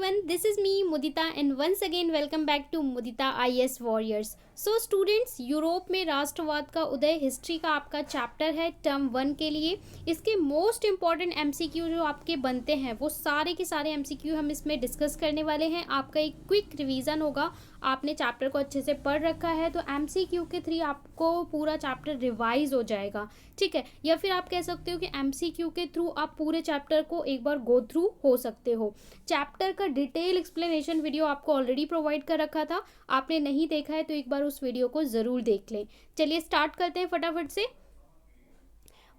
everyone, this is me Mudita and once again welcome back to Mudita IS Warriors. So students, Europe में राष्ट्रवाद का उदय history का आपका chapter है term 1 के लिए। इसके मोस्ट इंपॉर्टेंट एमसीक्यू जो आपके बनते हैं वो सारे के सारे एमसीक्यू हम इसमें डिस्कस करने वाले हैं। आपका एक क्विक रिवीजन होगा, आपने चैप्टर को अच्छे से पढ़ रखा है तो एमसीक्यू के थ्रू आपको पूरा चैप्टर रिवाइज हो जाएगा, ठीक है। या फिर आप कह सकते हो कि एमसीक्यू के थ्रू आप पूरे चैप्टर को एक बार गो थ्रू हो सकते हो। चैप्टर का डिटेल एक्सप्लेनेशन वीडियो आपको ऑलरेडी प्रोवाइड कर रखा था, आपने नहीं देखा है तो एक बार उस वीडियो को ज़रूर देख लें। चलिए स्टार्ट करते हैं फटाफट से।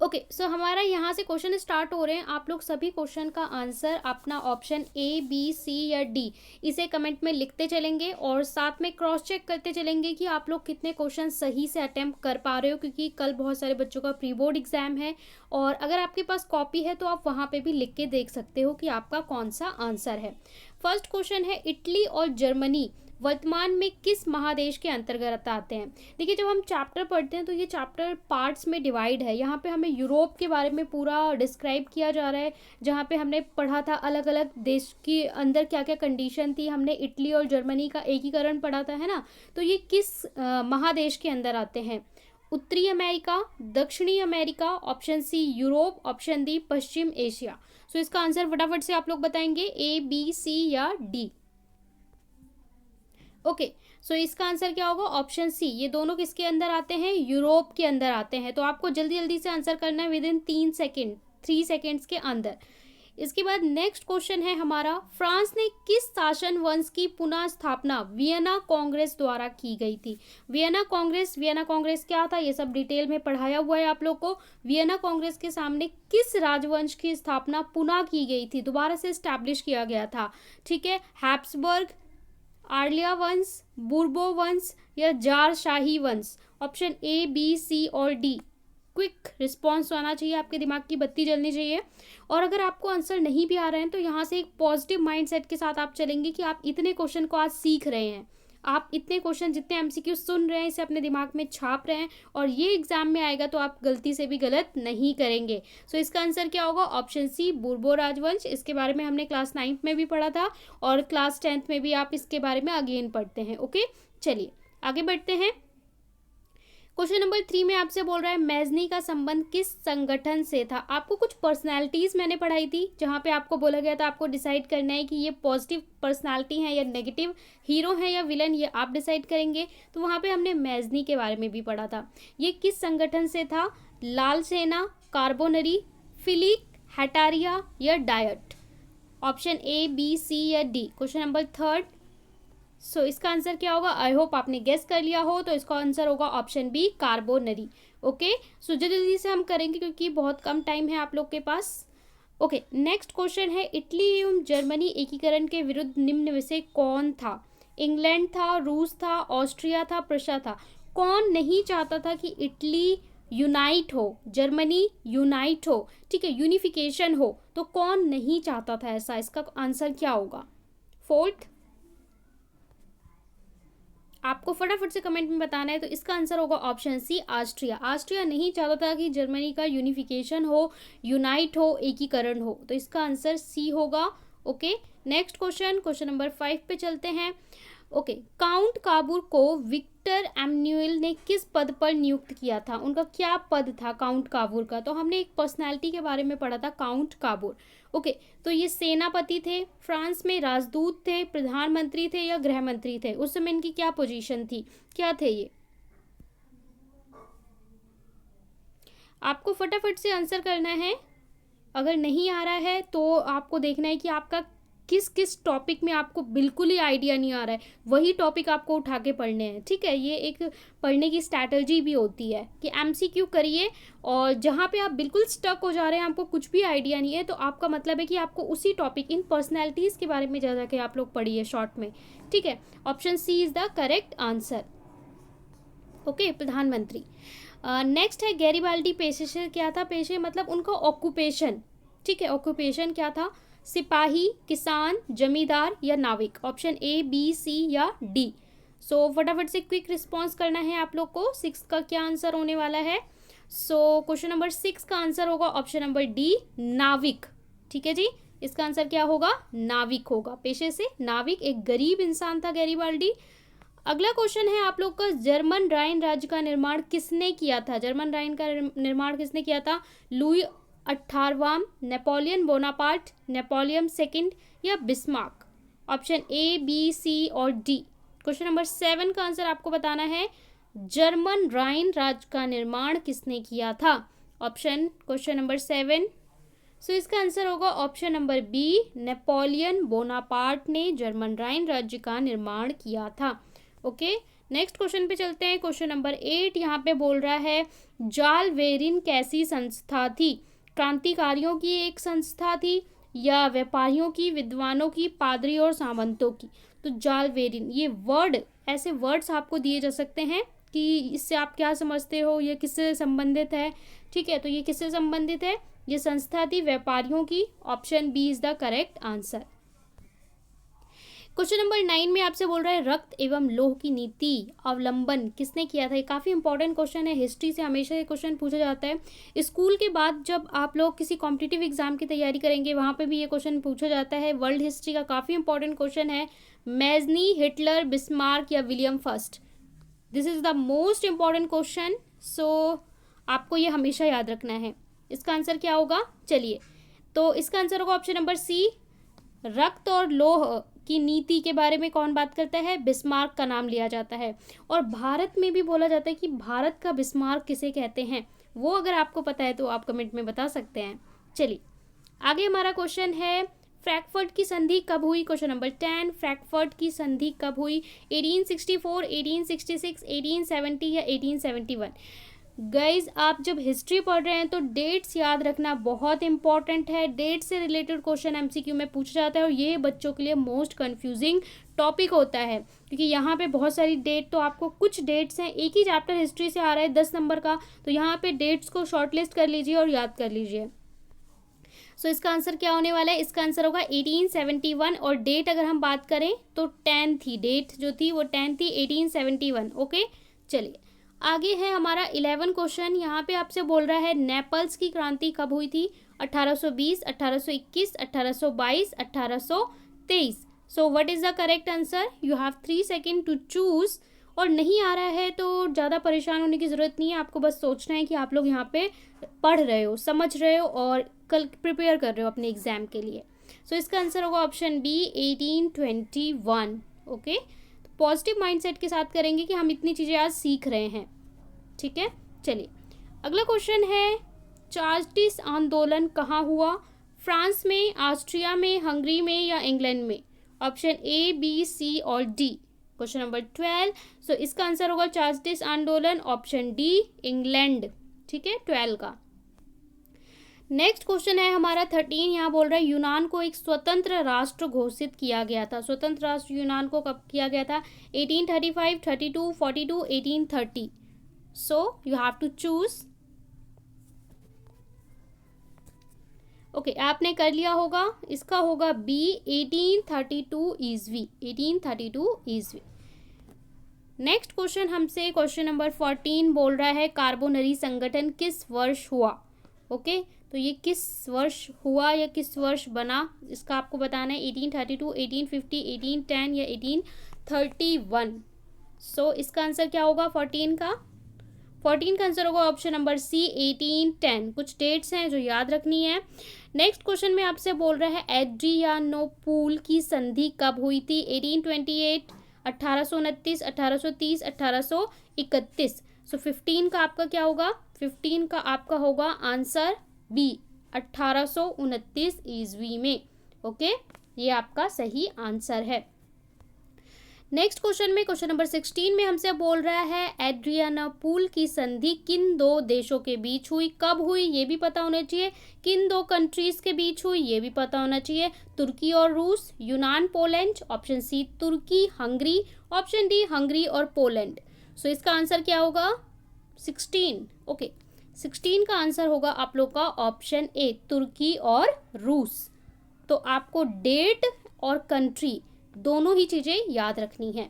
ओके, सो हमारा यहाँ से क्वेश्चन स्टार्ट हो रहे हैं। आप लोग सभी क्वेश्चन का आंसर अपना ऑप्शन ए, बी, सी या डी इसे कमेंट में लिखते चलेंगे और साथ में क्रॉस चेक करते चलेंगे कि आप लोग कितने क्वेश्चन सही से अटेम्प्ट कर पा रहे हो, क्योंकि कल बहुत सारे बच्चों का प्री बोर्ड एग्जाम है और अगर आपके पास कॉपी है तो आप वहाँ पे भी लिख के देख सकते हो कि आपका कौन सा आंसर है। फर्स्ट क्वेश्चन है, इटली और जर्मनी वर्तमान में किस महादेश के अंतर्गत आते हैं। देखिए, जब हम चैप्टर पढ़ते हैं तो ये चैप्टर पार्ट्स में डिवाइड है। यहाँ पे हमें यूरोप के बारे में पूरा डिस्क्राइब किया जा रहा है, जहाँ पे हमने पढ़ा था अलग अलग देश के अंदर क्या क्या कंडीशन थी। हमने इटली और जर्मनी का एकीकरण पढ़ा था, है ना। तो ये किस महादेश के अंदर आते हैं। उत्तरी अमेरिका, दक्षिणी America, option C Europe, option D पश्चिम एशिया। सो इसका आंसर फटाफट से आप लोग बताएंगे, ए, बी, सी या डी। ओके, सो इसका आंसर क्या होगा, ऑप्शन सी। ये दोनों किसके अंदर आते हैं, यूरोप के अंदर आते हैं। तो आपको जल्दी जल्दी से आंसर करना है विद इन 3 सेकेंड्स के अंदर। इसके बाद नेक्स्ट क्वेश्चन है हमारा, फ्रांस ने किस शासन वंश की पुनः स्थापना वियना कांग्रेस द्वारा की गई थी। वियना कांग्रेस क्या था, ये सब डिटेल में पढ़ाया हुआ है आप लोग को। वियना कांग्रेस के सामने किस राजवंश की स्थापना पुनः की गई थी, दोबारा से स्टैब्लिश किया गया था, ठीक है। हैब्सबर्ग, आर्लिया वंश, बुर्बो वंश या जार शाही वंश। ऑप्शन ए, बी, सी और डी। क्विक रिस्पॉन्स आना चाहिए, आपके दिमाग की बत्ती जलनी चाहिए। और अगर आपको आंसर नहीं भी आ रहे हैं तो यहाँ से एक पॉजिटिव माइंडसेट के साथ आप चलेंगे कि आप इतने क्वेश्चन को आज सीख रहे हैं, आप इतने क्वेश्चन जितने एमसीक्यू सुन रहे हैं इसे अपने दिमाग में छाप रहे हैं और ये एग्जाम में आएगा तो आप गलती से भी गलत नहीं करेंगे। सो इसका आंसर क्या होगा, ऑप्शन सी बुर्बो राजवंश। इसके बारे में हमने क्लास 9th में भी पढ़ा था और क्लास 10th में भी आप इसके बारे में अगेन पढ़ते हैं। ओके, चलिए आगे बढ़ते हैं। क्वेश्चन नंबर 3 में आपसे बोल रहा है, मैजनी का संबंध किस संगठन से था। आपको कुछ पर्सनालिटीज मैंने पढ़ाई थी जहाँ पे आपको बोला गया था आपको डिसाइड करना है कि ये पॉजिटिव पर्सनालिटी है या नेगेटिव, हीरो है या विलन, ये आप डिसाइड करेंगे। तो वहाँ पे हमने मैजनी के बारे में भी पढ़ा था। ये किस संगठन से था, लाल सेना, कार्बोनरी, फिलिक, हटारिया या डायट। ऑप्शन ए, बी, सी या डी। Question number 3। सो इसका आंसर क्या होगा, आई होप आपने गेस कर लिया हो, तो इसका आंसर होगा ऑप्शन बी, कार्बोनरी। ओके, सो जल्दी से हम करेंगे क्योंकि बहुत कम टाइम है आप लोग के पास। ओके, नेक्स्ट क्वेश्चन है, इटली एवं जर्मनी एकीकरण के विरुद्ध निम्न में से कौन था। इंग्लैंड था, रूस था, ऑस्ट्रिया था, प्रशा था। कौन नहीं चाहता था कि इटली यूनाइट हो, जर्मनी यूनाइट हो, ठीक है, यूनिफिकेशन हो। तो कौन नहीं चाहता था ऐसा, इसका आंसर क्या होगा। 4th, आपको फटाफट से कमेंट में बताना है। तो इसका आंसर होगा ऑप्शन सी, ऑस्ट्रिया नहीं चाहता था कि जर्मनी का यूनिफिकेशन हो, यूनाइट हो, एकीकरण हो। तो इसका आंसर सी होगा। ओके, नेक्स्ट क्वेश्चन नंबर 5 पे चलते हैं। ओके, काउंट काबूर को विक्टर एमैन्युअल ने किस पद पर नियुक्त किया था, उनका क्या पद था काउंट काबूर का। तो हमने एक पर्सनालिटी के बारे में पढ़ा था, काउंट काबूर। ओके, तो ये सेनापति थे, फ्रांस में राजदूत थे, प्रधानमंत्री थे या गृह मंत्री थे। उस समय इनकी क्या पोजीशन थी, क्या थे ये। आपको फटाफट से आंसर करना है। अगर नहीं आ रहा है तो आपको देखना है कि आपका किस किस टॉपिक में आपको बिल्कुल ही आइडिया नहीं आ रहा है, वही टॉपिक आपको उठा के पढ़ने हैं, ठीक है। ये एक पढ़ने की स्ट्रैटेजी भी होती है कि एमसीक्यू करिए और जहाँ पे आप बिल्कुल स्टक हो जा रहे हैं, आपको कुछ भी आइडिया नहीं है, तो आपका मतलब है कि आपको उसी टॉपिक, इन पर्सनैलिटीज़ के बारे में जा के आप लोग पढ़िए शॉर्ट में, ठीक है। Option C is the correct answer. Okay, प्रधानमंत्री। नेक्स्ट है, गैरिबाल्डी पेशे से क्या था, पेशे मतलब उनका ऑक्यूपेशन, ठीक है, ऑक्यूपेशन क्या था, सिपाही, किसान, जमींदार या नाविक। ऑप्शन ए, बी, सी या डी। सो फटाफट से क्विक रिस्पॉन्स करना है आप लोग को। 6 का क्या आंसर होने वाला है। सो क्वेश्चन नंबर 6 का आंसर होगा ऑप्शन नंबर डी, नाविक, ठीक है जी, इसका आंसर क्या होगा? नाविक होगा, पेशे से नाविक, एक गरीब इंसान था गैरिबाल्डी। अगला क्वेश्चन है आप लोग का, जर्मन राइन राज्य का निर्माण किसने किया था? जर्मन राइन का निर्माण किसने किया था? लुई 18वां, नेपोलियन बोनापार्ट, नेपोलियन सेकंड या Bismarck? Option A, B, C और डी। क्वेश्चन नंबर 7 का आंसर आपको बताना है, जर्मन राइन राज्य का निर्माण किसने किया था? क्वेश्चन नंबर 7, सो इसका आंसर होगा option number B, Napoleon Bonaparte ने जर्मन राइन राज्य का निर्माण किया था। ओके, नेक्स्ट क्वेश्चन पे चलते हैं। क्वेश्चन नंबर 8 यहाँ पे बोल रहा है, जाल वेरिन कैसी संस्था थी? क्रांतिकारियों की एक संस्था थी या व्यापारियों की, विद्वानों की, पादरी और सामंतों की? तो जाल वेरिन, ये वर्ड, ऐसे वर्ड्स आपको दिए जा सकते हैं कि इससे आप क्या समझते हो, ये किससे संबंधित है। ठीक है, तो ये किससे संबंधित है? ये संस्था थी व्यापारियों की। Option B is the correct answer. Question number 9 में आपसे बोल रहा है, रक्त एवं लोह की नीति अवलंबन किसने किया था? ये काफ़ी इंपॉर्टेंट क्वेश्चन है, हिस्ट्री से हमेशा ये क्वेश्चन पूछा जाता है। स्कूल के बाद जब आप लोग किसी कॉम्पिटिटिव एग्जाम की तैयारी करेंगे, वहाँ पे भी ये क्वेश्चन पूछा जाता है। वर्ल्ड हिस्ट्री का काफ़ी इंपॉर्टेंट क्वेश्चन है। मेजनी, हिटलर, बिस्मार्क या William first? This is the most important question, so आपको ये हमेशा याद रखना है। इसका आंसर क्या होगा? चलिए, तो इसका आंसर होगा ऑप्शन नंबर सी, रक्त और लोह की नीति के बारे में कौन बात करता है? बिस्मार्क का नाम लिया जाता है। और भारत में भी बोला जाता है कि भारत का बिस्मार्क किसे कहते हैं, वो अगर आपको पता है तो आप कमेंट में बता सकते हैं। चलिए आगे हमारा क्वेश्चन है, फ्रैंकफर्ट की संधि कब हुई? क्वेश्चन नंबर 10, फ्रैंकफर्ट की संधि कब हुई? 1864, 1866, 1870 या 1871? गाइज, आप जब हिस्ट्री पढ़ रहे हैं तो डेट्स याद रखना बहुत इंपॉर्टेंट है। डेट से रिलेटेड क्वेश्चन एमसीक्यू में पूछा जाता है और ये बच्चों के लिए मोस्ट कंफ्यूजिंग टॉपिक होता है, क्योंकि यहाँ पे बहुत सारी डेट, तो आपको कुछ डेट्स हैं, एक ही चैप्टर हिस्ट्री से आ रहा है 10 नंबर का, तो यहाँ पे डेट्स को शॉर्टलिस्ट कर लीजिए और याद कर लीजिए। सो इसका आंसर क्या होने वाला है? इसका आंसर होगा 1871, और डेट अगर हम बात करें तो 10 थी, डेट जो थी वो 10 थी, 1871। ओके, चलिए आगे है हमारा 11 क्वेश्चन। यहाँ पे आपसे बोल रहा है, नेपल्स की क्रांति कब हुई थी? 1820, 1821, 1822, 1823? So what is the correct answer? You have 3 second to choose. और नहीं आ रहा है तो ज़्यादा परेशान होने की ज़रूरत नहीं है, आपको बस सोचना है कि आप लोग यहाँ पे पढ़ रहे हो, समझ रहे हो और कल प्रिपेयर कर रहे हो अपने एग्जाम के लिए। सो इसका आंसर होगा ऑप्शन बी, 1821। ओके, तो पॉजिटिव माइंडसेट के साथ करेंगे कि हम इतनी चीज़ें आज सीख रहे हैं। ठीक है, चलिए अगला क्वेश्चन है, चार्टिस्ट आंदोलन कहाँ हुआ? फ्रांस में, ऑस्ट्रिया में, हंगरी में या इंग्लैंड में? ऑप्शन ए, बी, सी और डी। क्वेश्चन नंबर 12, सो इसका आंसर होगा चार्टिस्ट आंदोलन, ऑप्शन डी, इंग्लैंड। ठीक है, 12 का। नेक्स्ट क्वेश्चन है हमारा 13, यहाँ बोल रहा है, यूनान को एक स्वतंत्र राष्ट्र घोषित किया गया था। स्वतंत्र राष्ट्र यूनान को कब किया गया था? 1835, 32, 42, 1830? So you have to choose. Okay, आपने कर लिया होगा, इसका होगा बी, 1832 ईस्वी, 1832 ईस्वी। नेक्स्ट क्वेश्चन हमसे क्वेश्चन नंबर 14 बोल रहा है, कार्बोनरी संगठन किस वर्ष हुआ? ओके, तो ये किस वर्ष हुआ या किस वर्ष बना, इसका आपको बताना है। 1832, 1850, 1810 या 1831? सो इसका आंसर क्या होगा 14 का? 14 का आंसर होगा ऑप्शन नंबर सी, 1810। कुछ डेट्स हैं जो याद रखनी है। नेक्स्ट क्वेश्चन में आपसे बोल रहा है, एड्रियानोपुल की संधि कब हुई थी? 1828, 1829, 1830, 1831? सो 15 का आपका क्या होगा? 15 का आपका होगा आंसर बी, 1829 ईस्वी में। ओके, ये आपका सही आंसर है। नेक्स्ट क्वेश्चन में क्वेश्चन नंबर 16 में हमसे बोल रहा है, एड्रियानापुल की संधि किन दो देशों के बीच हुई? कब हुई ये भी पता होना चाहिए, किन दो कंट्रीज के बीच हुई ये भी पता होना चाहिए। तुर्की और रूस, यूनान, पोलैंड? ऑप्शन सी तुर्की, हंगरी, ऑप्शन डी हंगरी और पोलैंड? सो इसका आंसर क्या होगा? 16। ओके, 16 का आंसर होगा आप लोग का ऑप्शन ए, तुर्की और रूस। तो आपको डेट और कंट्री दोनों ही चीज़ें याद रखनी है।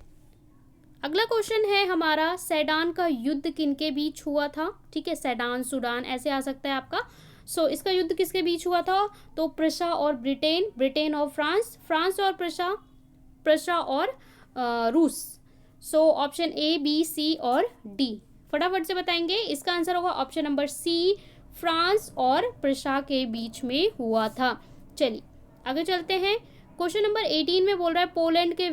अगला क्वेश्चन है हमारा, सैडान का युद्ध किनके बीच हुआ था? ठीक है, सैडान, सूडान ऐसे आ सकता है आपका। सो इसका युद्ध किसके बीच हुआ था? तो प्रशा और ब्रिटेन, ब्रिटेन और फ्रांस, फ्रांस और प्रशा, प्रशा और रूस। So option A, B, C और डी फटाफट से बताएंगे। इसका आंसर होगा ऑप्शन नंबर सी, फ्रांस और प्रशा के बीच में हुआ था। चलिए आगे चलते हैं। क्वेश्चन नंबर 18 में बोल रहा है पोलैंड के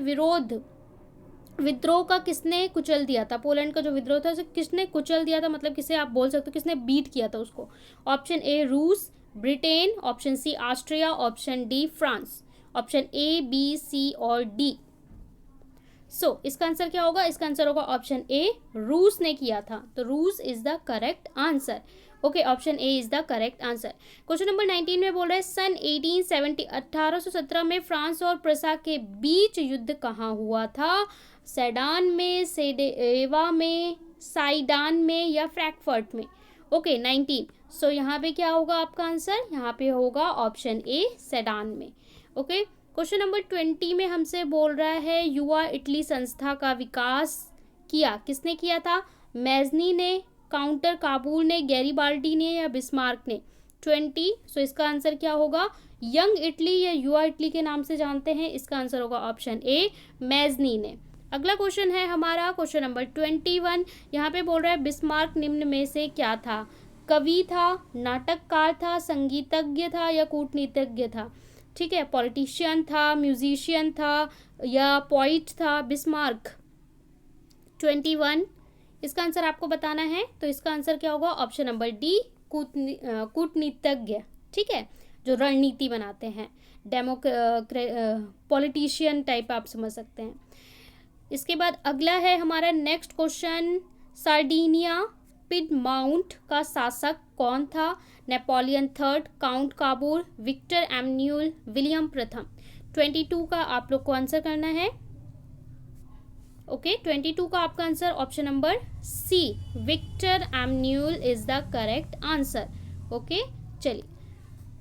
विद्रोह का किसने कुचल दिया था? पोलैंड का जो विद्रोह था उसे किसने कुचल दिया था, मतलब किसे आप बोल सकते हो किसने बीट किया था उसको? ऑप्शन ए रूस, Britain, option C Austria, option D France. Option A, B, C और डी। सो इसका आंसर क्या होगा? इसका आंसर होगा ऑप्शन ए, रूस ने किया था। तो रूस is the correct answer. Okay, option A is the correct answer. Question number 19 में बोल रहे हैं सन 1817 में फ्रांस और प्रशा के बीच युद्ध कहाँ हुआ था? सेडान में, सेडेवा में, साइडान में या फ्रैंकफर्ट में? ओके 19। सो यहाँ पे क्या होगा आपका आंसर? यहाँ पे होगा ऑप्शन ए, सेडान में। ओके, क्वेश्चन नंबर 20 में हमसे बोल रहा है युवा इटली संस्था का विकास किया किसने किया था? मैजनी ने, काउंटर काबुल ने, गैरीबाल्डी ने या बिस्मार्क ने? 20। सो इसका आंसर क्या होगा? यंग इटली या युवा इटली के नाम से जानते हैं, इसका आंसर होगा ऑप्शन ए, मैजनी ने। अगला क्वेश्चन है हमारा क्वेश्चन नंबर 21। यहाँ पे बोल रहा है बिस्मार्क निम्न में से क्या था? कवि था, नाटककार था, संगीतज्ञ था या कूटनीतिज्ञ था? ठीक है, पॉलिटिशियन था, म्यूजिशियन था या पोइट था बिस्मार्क? 21। इसका आंसर आपको बताना है। तो इसका आंसर क्या होगा? ऑप्शन नंबर डी, कूटनीतिज्ञ। ठीक है, जो रणनीति बनाते हैं, पॉलिटिशियन टाइप आप समझ सकते हैं। इसके बाद अगला है हमारा नेक्स्ट क्वेश्चन, सार्डिनिया पिडमाउंट का शासक कौन था? Napoleon third, count Cavour, Victor Emmanuel, William प्रथम? 22 का आप लोग को आंसर करना है। ओके, 22 का आपका answer option number C, Victor Emmanuel is the correct answer. Okay, चलिए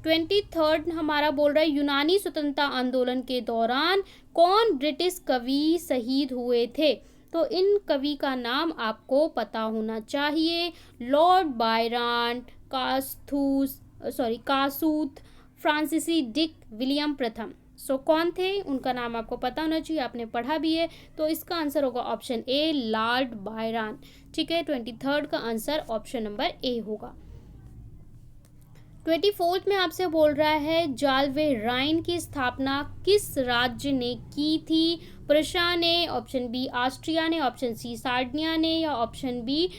23 हमारा बोल रहा है यूनानी स्वतंत्रता आंदोलन के दौरान कौन ब्रिटिश कवि शहीद हुए थे? तो इन कवि का नाम आपको पता होना चाहिए। लॉर्ड बायरन, कासूत, फ्रांसीसी डिक, विलियम प्रथम। सो कौन थे? उनका नाम आपको पता होना चाहिए, आपने पढ़ा भी है। तो इसका आंसर होगा ऑप्शन ए, लॉर्ड बायरन। ठीक है, 23 का आंसर ऑप्शन नंबर ए होगा। 24 में आपसे बोल रहा है जालवे राइन की स्थापना किस राज्य ने की थी? प्रशा ने, ऑप्शन बी ऑस्ट्रिया ने, ऑप्शन सी सार्डिनिया ने या ऑप्शन बी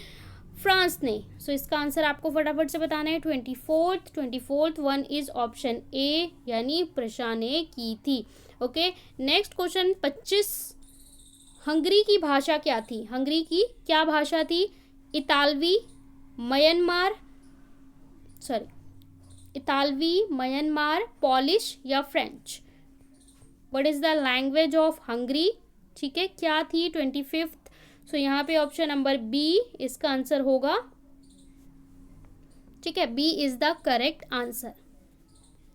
फ्रांस ने? सो इसका आंसर आपको फटाफट से बताना है। 24th one is option A, यानी प्रशा ने की थी। Okay, next question 25। हंगरी की भाषा क्या थी? हंगरी की क्या भाषा थी? इतालवी, म्यांमार, पॉलिश या French? What is the language of Hungary? ठीक है, क्या थी 25th? सो यहाँ पे ऑप्शन नंबर बी इसका आंसर होगा। ठीक है, B is the correct answer.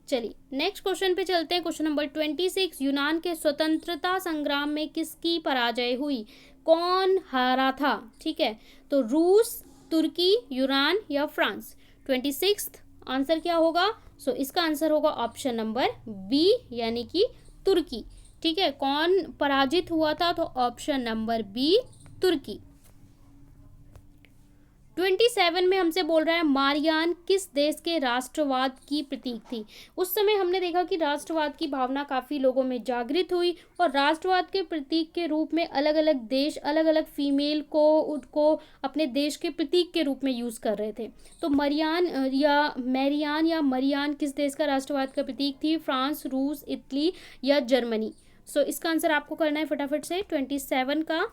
चलिए नेक्स्ट क्वेश्चन पे चलते हैं। क्वेश्चन नंबर 26, यूनान के स्वतंत्रता संग्राम में किसकी पराजय हुई? कौन हारा था? ठीक है, तो रूस, तुर्की, यूनान या फ्रांस? 26th आंसर क्या होगा? सो इसका आंसर होगा ऑप्शन नंबर बी, यानी कि तुर्की। ठीक है, कौन पराजित हुआ था? तो ऑप्शन नंबर बी, तुर्की। 27 में हमसे बोल रहा है मारियान किस देश के राष्ट्रवाद की प्रतीक थी? उस समय हमने देखा कि राष्ट्रवाद की भावना काफ़ी लोगों में जागृत हुई और राष्ट्रवाद के प्रतीक के रूप में अलग अलग देश अलग अलग फीमेल को उनको अपने देश के प्रतीक के रूप में यूज़ कर रहे थे। तो मरियान किस देश का राष्ट्रवाद का प्रतीक थी? फ्रांस, रूस, इटली या जर्मनी? सो इसका आंसर आपको करना है फटाफट से 27 का।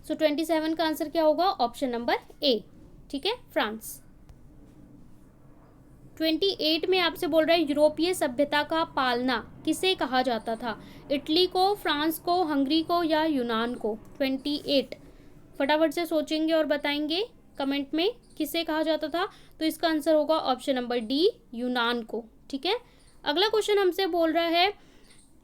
सो 27 का आंसर क्या होगा? Option number A. ठीक है, फ्रांस। 28 में आपसे बोल रहा है यूरोपीय सभ्यता का पालना किसे कहा जाता था? इटली को, फ्रांस को, हंगरी को या यूनान को? 28 फटाफट से सोचेंगे और बताएंगे कमेंट में किसे कहा जाता था। तो इसका आंसर होगा ऑप्शन नंबर डी, यूनान को। ठीक है, अगला क्वेश्चन हमसे बोल रहा है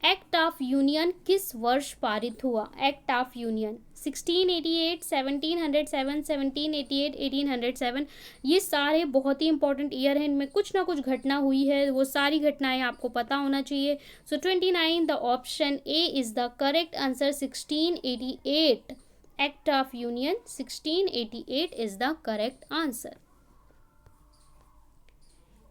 एक्ट ऑफ यूनियन किस वर्ष पारित हुआ? Act of union 1688, 1707, 1788, 1807। ये सारे बहुत ही इंपॉर्टेंट ईयर हैं, इनमें कुछ ना कुछ घटना हुई है, वो सारी घटनाएं आपको पता होना चाहिए। सो 29 the option A is the correct answer. 1688 act of union 1688 is the correct answer.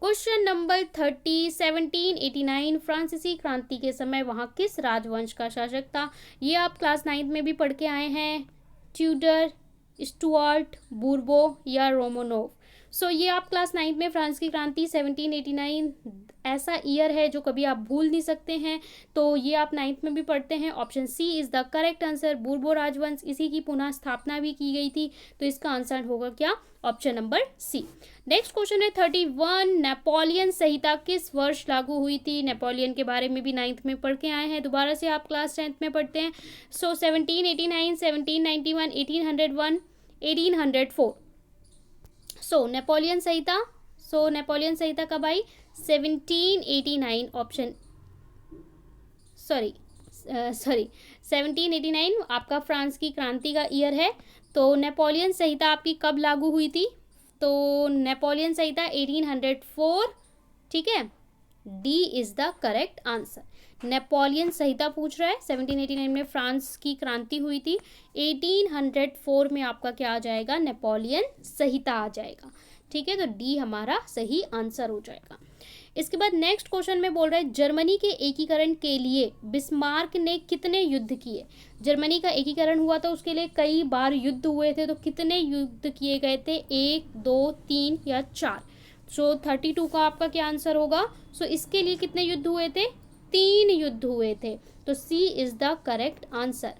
Question number 30, 1789 फ्रांसीसी क्रांति के समय वहाँ किस राजवंश का शासक था? ये आप क्लास 9 में भी पढ़ के आए हैं, ट्यूडर, स्टुअर्ट, बूर्बो या रोमानोव। सो ये आप क्लास 9 में फ्रांस की क्रांति 1789 ऐसा ईयर है जो कभी आप भूल नहीं सकते हैं, तो ये आप 9th में भी पढ़ते हैं। Option C is the correct answer. Bourbon राजवंश, इसी की पुनः स्थापना भी की गई थी, तो इसका आंसर होगा क्या? Option number C. Next question है 31, नेपोलियन संहिता किस वर्ष लागू हुई थी? नेपोलियन के बारे में भी 9th में पढ़ के आए हैं, दोबारा से आप क्लास 10th में पढ़ते हैं। सो 1789, 1791, 1801, 1804। सो नेपोलियन संहिता कब आई? 1789 ऑप्शन 1789 आपका फ्रांस की क्रांति का ईयर है। तो नेपोलियन संहिता आपकी कब लागू हुई थी? तो नेपोलियन संहिता 1804, ठीक है, D is the correct answer. Napoleon संहिता पूछ रहा है, 1789 में फ्रांस की क्रांति हुई थी, 1804 में आपका क्या आ जाएगा? नेपोलियन संहिता आ जाएगा, ठीक है, तो डी हमारा सही आंसर हो जाएगा। इसके बाद नेक्स्ट क्वेश्चन में बोल रहा है जर्मनी के एकीकरण के लिए बिस्मार्क ने कितने युद्ध किए? जर्मनी का एकीकरण हुआ था, उसके लिए कई बार युद्ध हुए थे, तो कितने युद्ध किए गए थे? 1, 2, 3 या 4? सो 32 का आपका क्या आंसर होगा? सो इसके लिए कितने युद्ध हुए थे? 3 युद्ध हुए थे, तो सी इज द करेक्ट आंसर।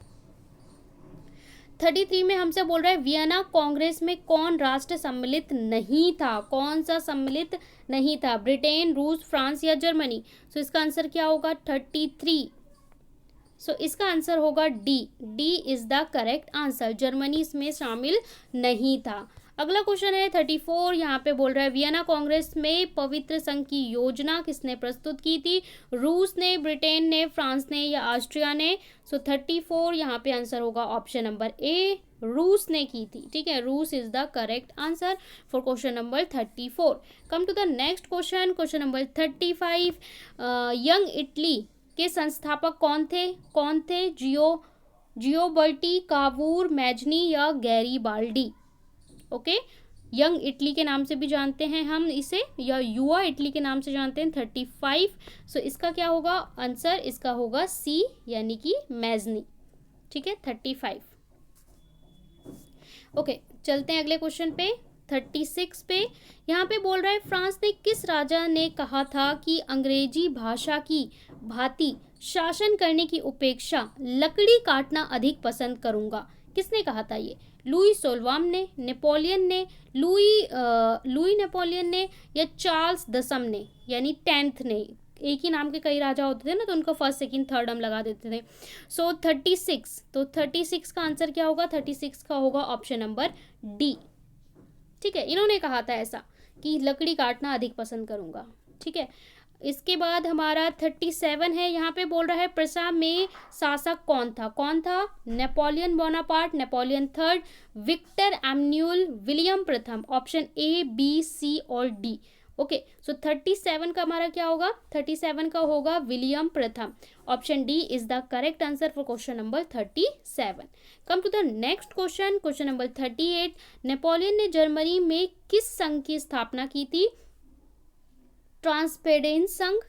33 में हमसे बोल रहा है वियना कांग्रेस में कौन राष्ट्र सम्मिलित नहीं था? कौन सा सम्मिलित नहीं था? ब्रिटेन, रूस, फ्रांस या जर्मनी? सो इसका आंसर क्या होगा? 33। सो इसका आंसर होगा D. D is the correct answer. Germany इसमें शामिल नहीं था। अगला क्वेश्चन है 34, यहाँ पे बोल रहा है वियना कांग्रेस में पवित्र संघ की योजना किसने प्रस्तुत की थी? रूस ने, ब्रिटेन ने, फ्रांस ने या ऑस्ट्रिया ने? सो 34 यहाँ पे आंसर होगा ऑप्शन नंबर ए, रूस ने की थी, ठीक है, रूस is the correct answer for question number 34। Come to the next question, question number 35, young Italy के संस्थापक कौन थे? जियोबर्टी, कावूर, मैजनी या गैरीबाल्डी? ओके, यंग इटली के नाम से भी जानते हैं हम इसे, या युवा इटली के नाम से जानते हैं। 35, सो इसका क्या होगा आंसर? इसका होगा सी, यानी कि मैजनी, ठीक है, 35। ओके, चलते हैं अगले क्वेश्चन पे 36 पे। यहाँ पे बोल रहा है फ्रांस ने किस राजा ने कहा था कि अंग्रेजी भाषा की भांति शासन करने की उपेक्षा लकड़ी काटना अधिक पसंद करूंगा? किसने कहा था ये? लुई सोलवाम ने, नेपोलियन ने, लुई नेपोलियन ने या चार्ल्स दसम ने, यानी 10th ने? एक ही नाम के कई राजा होते थे ना, तो उनका फर्स्ट, सेकंड, थर्ड हम लगा देते थे। सो 36, तो 36 का आंसर क्या होगा? 36 का होगा ऑप्शन नंबर डी, ठीक है, इन्होंने कहा था ऐसा कि लकड़ी काटना अधिक पसंद करूंगा, ठीक है। इसके बाद हमारा 37 है, यहाँ पे बोल रहा है प्रसा में शासक कौन था? Napoleon Bonaparte, Napoleon third, Victor Emmanuel, William प्रथम? ऑप्शन ए, बी, सी और डी। ओके, सो 37 का हमारा क्या होगा? 37 का होगा विलियम प्रथम। Option D is the correct answer for question number 37। Come to the next question, question number 38, Napoleon ने जर्मनी में किस संघ की स्थापना की थी? ट्रांसपेडेन संघ,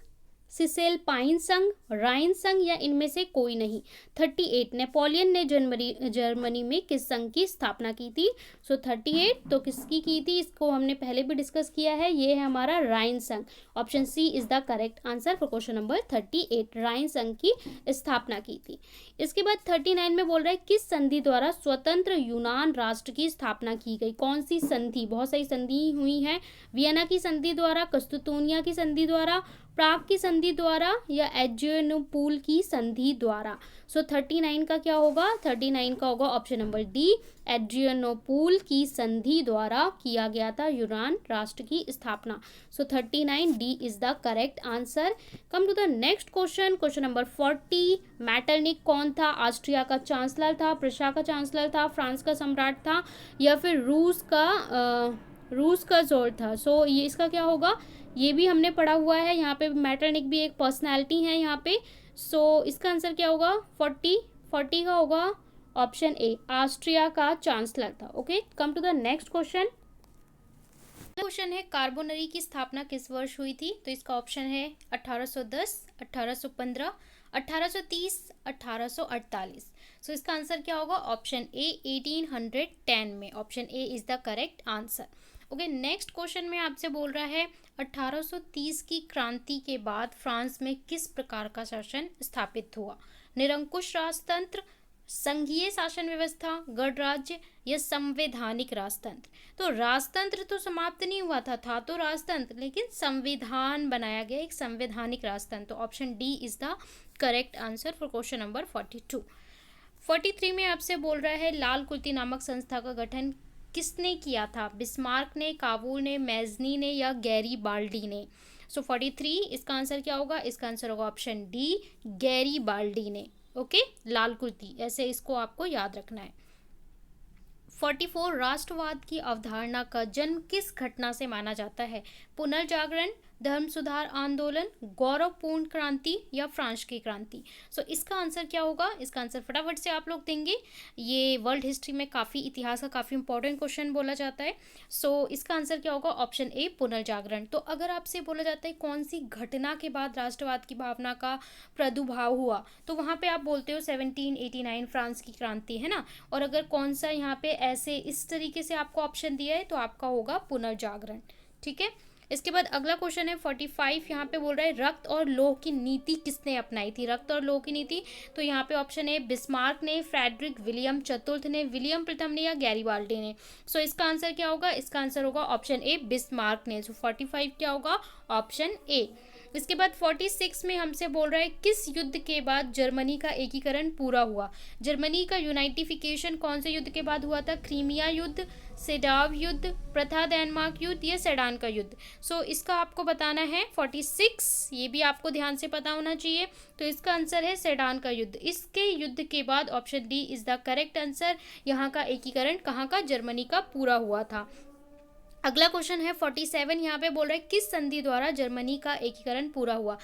सिसेलपाइन संघ, राइन संघ या इनमें से कोई नहीं? 38, नेपोलियन ने जर्मनी में किस संघ की स्थापना की थी? सो 38 तो किसकी की थी? इसको हमने पहले भी डिस्कस किया है, ये है हमारा राइन संघ। Option C is the correct answer for question number 38, Rhine संघ की स्थापना की थी। इसके बाद 39 में बोल रहा है किस संधि द्वारा स्वतंत्र यूनान राष्ट्र की स्थापना की गई? कौन सी संधि? बहुत सारी संधि हुई हैं, वियना की संधि द्वारा, कस्तूतूनिया की संधि द्वारा, प्राग की संधि द्वारा या एड्रियानोपुल की संधि द्वारा। सो 39 का क्या होगा? 39 का होगा ऑप्शन नंबर डी, एड्रियानोपुल की संधि द्वारा किया गया था यूनान राष्ट्र की स्थापना। So 39 D is the correct answer. Come to the next question, question number 40। Metternich कौन था? ऑस्ट्रिया का चांसलर था, प्रशा का चांसलर था, फ्रांस का सम्राट था, या फिर रूस का जोर था। सो ये इसका क्या होगा? ये भी हमने पढ़ा हुआ है, यहाँ पे मैटरनिक भी एक पर्सनैलिटी है यहाँ पे। सो इसका आंसर क्या होगा? 40 का होगा ऑप्शन ए, ऑस्ट्रिया का चांसलर था। Okay, come to the next question. Question है कार्बोनरी की स्थापना किस वर्ष हुई थी? तो इसका ऑप्शन है 1810, 1815, 1830, 1848। सो इसका आंसर क्या होगा? ऑप्शन ए 1810 में। Option A is the correct answer. Okay, next question में आपसे बोल रहा है 1830 की क्रांति के बाद फ्रांस में किस प्रकार का शासन स्थापित हुआ? निरंकुश राजतंत्र, संघीय शासन व्यवस्था, गणराज्य या संवैधानिक राजतंत्र। तो राजतंत्र तो समाप्त नहीं हुआ था तो राजतंत्र, लेकिन संविधान बनाया गया, एक संवैधानिक राजतंत्र। तो option D is the correct answer for question number 42। 43 में आपसे बोल रहा है लाल कुर्ती नामक संस्था का गठन किसने किया था? बिस्मार्क ने, काबुल ने, मैजनी ने या गैरीबाल्डी ने। सो 43 इसका आंसर क्या होगा? इसका आंसर होगा ऑप्शन डी, गैरीबाल्डी ने। ओके, लाल कुर्ती, ऐसे इसको आपको याद रखना है। 44 राष्ट्रवाद की अवधारणा का जन्म किस घटना से माना जाता है? पुनर्जागरण, धर्म सुधार आंदोलन, गौरवपूर्ण क्रांति या फ्रांस की क्रांति। सो इसका आंसर क्या होगा? इसका आंसर फटाफट से आप लोग देंगे। ये वर्ल्ड हिस्ट्री में काफ़ी, इतिहास का काफ़ी इंपॉर्टेंट क्वेश्चन बोला जाता है। सो इसका आंसर क्या होगा? ऑप्शन ए, पुनर्जागरण। तो अगर आपसे बोला जाता है कौन सी घटना के बाद राष्ट्रवाद की भावना का प्रादुर्भाव हुआ, तो वहाँ पे आप बोलते हो 1789 फ्रांस की क्रांति, है ना। और अगर कौन सा यहाँ पे ऐसे इस तरीके से आपको ऑप्शन दिया है तो आपका होगा पुनर्जागरण। ठीक है, इसके बाद अगला क्वेश्चन है 45। यहाँ पे बोल रहा है रक्त और लौह की नीति किसने अपनाई थी? रक्त और लौह की नीति, तो यहाँ पे ऑप्शन है बिस्मार्क ने, फ्रेडरिक विलियम चतुर्थ ने, विलियम प्रथम ने या गैरीबाल्डी ने। सो इसका आंसर क्या होगा? इसका आंसर होगा ऑप्शन ए, बिस्मार्क ने। सो 45 क्या होगा? ऑप्शन ए। इसके बाद 46 में हमसे बोल रहा है किस युद्ध के बाद जर्मनी का एकीकरण पूरा हुआ? जर्मनी का यूनाइटिफिकेशन कौन से युद्ध के बाद हुआ था? क्रीमिया युद्ध, सेडाव युद्ध, प्रथा डेनमार्क युद्ध या सेडान का युद्ध। सो इसका आपको बताना है 46, ये भी आपको ध्यान से पता होना चाहिए। तो इसका आंसर है सेडान का युद्ध। इसके युद्ध के बाद option D is the correct answer. यहाँ का एकीकरण कहाँ का? जर्मनी का पूरा हुआ था। अगला क्वेश्चन है 47। यहाँ पे बोल रहा है किस संधि द्वारा जर्मनी का एकीकरण पूरा हुआ?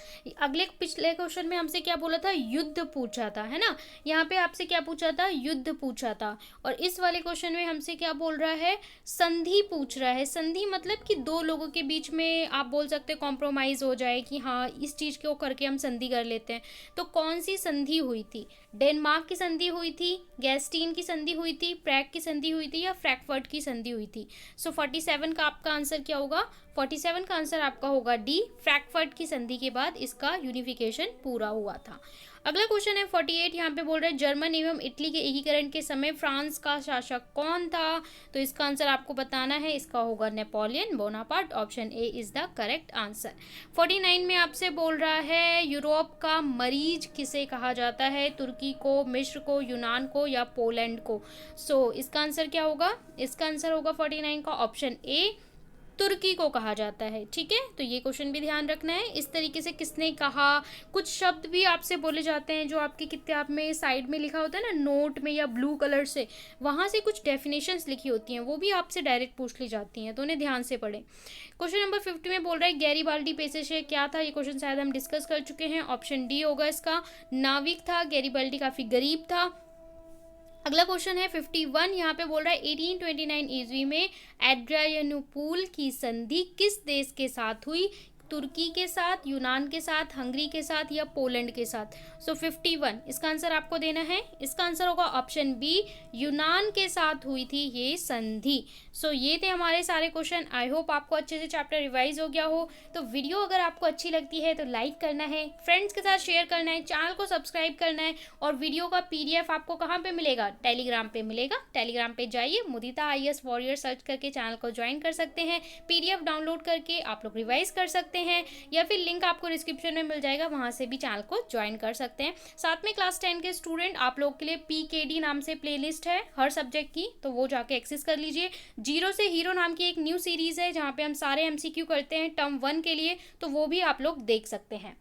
पिछले क्वेश्चन में हमसे क्या बोला था? युद्ध पूछा था, है ना। यहाँ पे आपसे क्या पूछा था? युद्ध पूछा था। और इस वाले क्वेश्चन में हमसे क्या बोल रहा है? संधि पूछ रहा है। संधि मतलब कि दो लोगों के बीच में आप बोल सकते हैं कॉम्प्रोमाइज़ हो जाए कि हाँ इस चीज़ को करके हम संधि कर लेते हैं। तो कौन सी संधि हुई थी? डेनमार्क की संधि हुई थी, गैस्टीन की संधि हुई थी, प्रैग की संधि हुई थी या फ्रैंकफर्ट की संधि हुई थी? सो 47 का आपका आंसर क्या होगा? 47 का आंसर आपका होगा डी, फ्रैंकफर्ट की संधि के बाद इसका यूनिफिकेशन पूरा हुआ था। अगला क्वेश्चन है 48। यहाँ पे बोल रहे हैं जर्मन एवं इटली के एकीकरण के समय फ्रांस का शासक कौन था? तो इसका आंसर आपको बताना है। इसका होगा Napoleon Bonaparte. Option A is the correct answer. 49 में आपसे बोल रहा है यूरोप का मरीज किसे कहा जाता है? तुर्की को, मिस्र को, यूनान को या पोलैंड को? सो इसका आंसर क्या होगा? इसका आंसर होगा 49 का ऑप्शन ए, तुर्की को कहा जाता है। ठीक है, तो ये क्वेश्चन भी ध्यान रखना है। इस तरीके से किसने कहा, कुछ शब्द भी आपसे बोले जाते हैं जो आपकी किताब में साइड में लिखा होता है ना, नोट में या ब्लू कलर से, वहाँ से कुछ डेफिनेशंस लिखी होती हैं, वो भी आपसे डायरेक्ट पूछ ली जाती हैं, तो उन्हें ध्यान से पढ़ें। क्वेश्चन नंबर 50 में बोल रहा है गैरीबाल्डी पेशे से क्या था? ये क्वेश्चन शायद हम डिस्कस कर चुके हैं। ऑप्शन डी होगा इसका, नाविक था। गैरीबाल्डी काफ़ी गरीब था। अगला क्वेश्चन है 51। यहाँ पे बोल रहा है 1829 ईस्वी में एड्रियानोपुल की संधि किस देश के साथ हुई? तुर्की के साथ, यूनान के साथ, हंगरी के साथ या पोलैंड के साथ? सो 51 इसका आंसर आपको देना है। इसका आंसर होगा ऑप्शन बी, यूनान के साथ हुई थी ये संधि। सो ये थे हमारे सारे क्वेश्चन। आई होप आपको अच्छे से चैप्टर रिवाइज हो गया हो। तो वीडियो अगर आपको अच्छी लगती है तो लाइक करना है, फ्रेंड्स के साथ शेयर करना है, चैनल को सब्सक्राइब करना है। और वीडियो का PDF आपको कहाँ पे मिलेगा? टेलीग्राम पे मिलेगा। टेलीग्राम पे जाइए, मुदिता IAS वॉरियर सर्च करके चैनल को ज्वाइन कर सकते हैं। PDF डाउनलोड करके आप लोग रिवाइज कर सकते हैं। सकते हैं, या फिर लिंक आपको डिस्क्रिप्शन में मिल जाएगा, वहाँ से भी चैनल को ज्वाइन कर सकते हैं। साथ में क्लास 10 के स्टूडेंट, आप लोग के लिए PKD नाम से प्लेलिस्ट है हर सब्जेक्ट की, तो वो जाके एक्सेस कर लीजिए। जीरो से हीरो नाम की एक न्यू सीरीज़ है जहाँ पे हम सारे MCQ करते हैं टर्म 1 के लिए, तो वो भी आप लोग देख सकते हैं।